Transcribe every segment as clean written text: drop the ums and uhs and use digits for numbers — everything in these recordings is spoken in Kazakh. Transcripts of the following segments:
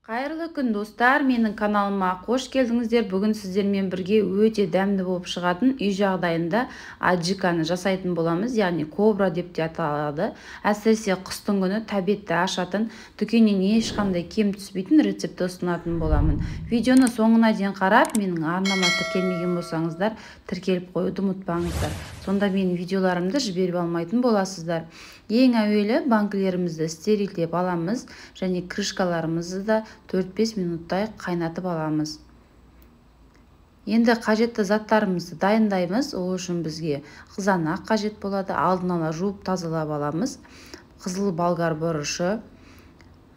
Қайырлы күн достар, менің каналыма қош келдіңіздер. Бүгін сіздермен бірге өте дәмді болып шығатын үй жағдайында аджиканы жасайтын боламыз, яғни кобра деп те аталады. Әсіресе қыстың күні тәбетті ашатын, дүкеннен ешқандай кем түспейтін рецепті ұсынатын боламын. Видеоны соңына дейін қарап, менің арнама тіркелмеген болсаңыздар, тіркеліп қоюды ұмытпаңыздар. Сонда менің видеоларымды жіберіп алмайтын боласыздар. Ең әуелі банкілерімізді стерильдеп аламыз және крышкаларымызды да 4-5 минуттай қайнатып аламыз. Енді қажетті заттарымызды дайындаймыз. Ол үшін бізге қызанақ қажет болады. Алдын ала жуып тазалап аламыз. Қызыл болгар бұрышы,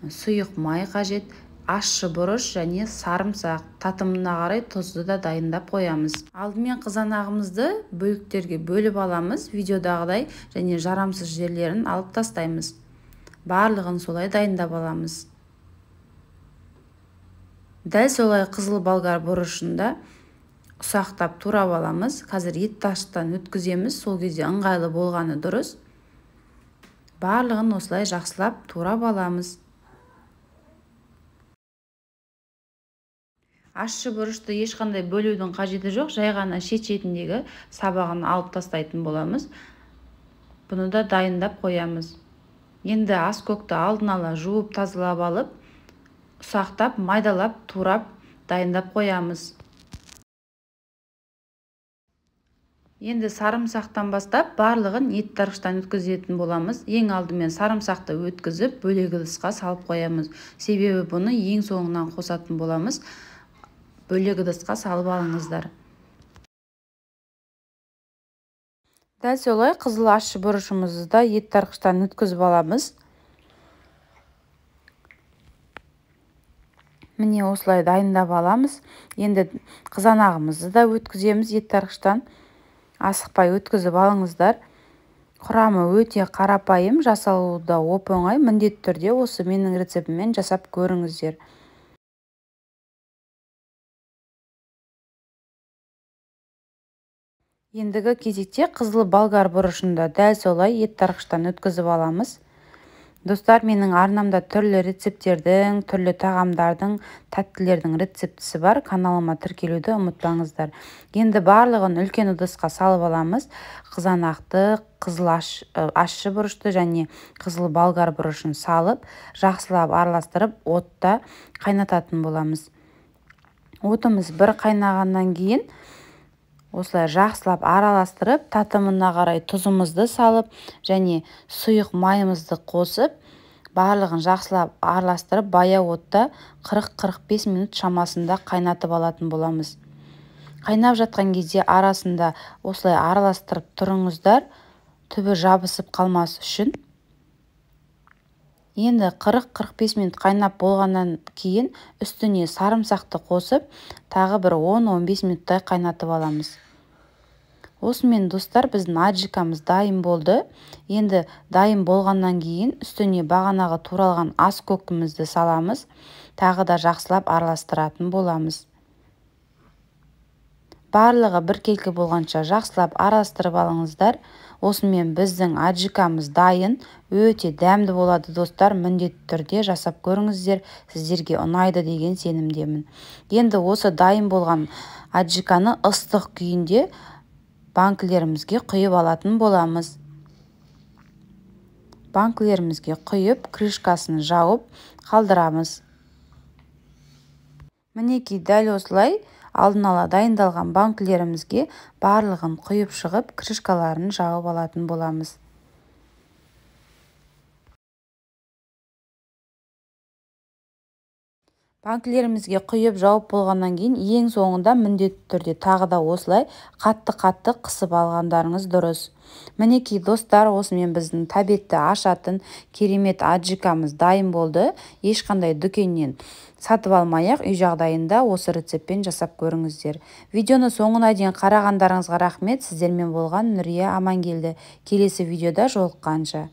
сұйық май қажет, ащы бұрыш және сарымсақ. Татымына қарай тұзды да дайындап қоямыз. Алдымен қызанағымызды бөліктерге бөліп аламыз, видеодағыдай, және жарамсыз жерлерін алып тастаймыз. Барлығын солай дайындап аламыз. Дәл солай қызыл болгар бұрышында ұсақтап турап аламыз. Қазір ет таштан өткіземіз, сол кезде ыңғайлы болғаны дұрыс. Барлығын осылай жақсылап турап аламыз. Ащы бұрышты ешқандай бөлудің қажеті жоқ, жай ғана шет-шетіндегі сабағын алып тастайтын боламыз. Бұны да дайындап қоямыз. Енді аскөкті алдын ала жуып тазалап алып, ұсақтап, майдалап, турап, дайындап қоямыз. Енді сарымсақтан бастап барлығын ет тарқыштан өткізетін боламыз. Ең алдымен сарымсақты өткізіп, бөлек ыдысқа салып қоямыз. Себебі бұны ең соңынан қосатын боламыз. Бөлек ыдысқа салып алыңыздар. Дәл солай қызыл ащы бұрышымызды да ет тарқыштан өткізіп аламыз. Міне осылай дайындап аламыз. Енді қызанағымызды да өткіземіз ет тарқыштан. Асықпай өткізіп алыңыздар. Құрамы өте қарапайым, жасалуы да оп-оңай. Міндетті түрде осы менің рецептіммен жасап көріңіздер. Ендігі кезекте қызыл болгар бұрышында дәл солай ет тарқыштан өткізіп аламыз. Достар, менің арнамда түрлі рецепттердің, түрлі тағамдардың, тәттілердің рецептісі бар. Каналыма тіркелуді ұмытпаңыздар. Енді барлығын үлкен ыдысқа салып аламыз. Қызанақты, қызыл ащы бұрышты және қызыл болгар бұрышын салып, жақсылап араластырып, отта қайнататын боламыз. Отымыз бір қайнағаннан кейін осылай жақсылап араластырып, татымына қарай тұзымызды салып және сұйық майымызды қосып, барлығын жақсылап араластырып, баяу отта 40-45 минут шамасында қайнатып алатын боламыз. Қайнап жатқан кезде арасында осылай араластырып тұрыңыздар, түбі жабысып қалмас үшін. Енді 40-45 минут қайнап болғаннан кейін үстіне сарымсақты қосып, тағы бір 10-15 минуттай қайнатып аламыз. Осымен достар, біздің аджикамыз дайын болды. Енді дайын болғаннан кейін үстіне бағанағы туралған ас көкімізді саламыз. Тағы да жақсылап араластыратын боламыз. Барлығы біркелкі болғанша жақсылап араластырып алыңыздар. Осымен біздің аджикамыз дайын. Өте дәмді болады достар. Міндетті түрде жасап көріңіздер. Сіздерге ұнайды деген сенімдемін. Енді осы дайын болған аджиканы ыстық күйінде банкілерімізге құйып алатын боламыз. Банкілерімізге құйып, крышкасын жауып қалдырамыз. Мінекей дәл осылай алдын ала дайындалған банкілерімізге барлығын құйып шығып, крышкаларын жауып алатын боламыз. Банкілерімізге құйып жауып болғаннан кейін ең соңында міндетті түрде тағы да осылай қатты-қатты қысып алғандарыңыз дұрыс. Мінекей достар, осымен біздің тәбетті ашатын керемет аджикамыз дайын болды. Ешқандай дүкеннен сатып алмай-ақ үй жағдайында осы рецептпен жасап көріңіздер. Видеоны соңына дейін қарағандарыңызға рахмет. Сіздермен болған Нұрия Амангелді. Келесі видеода жолыққанша.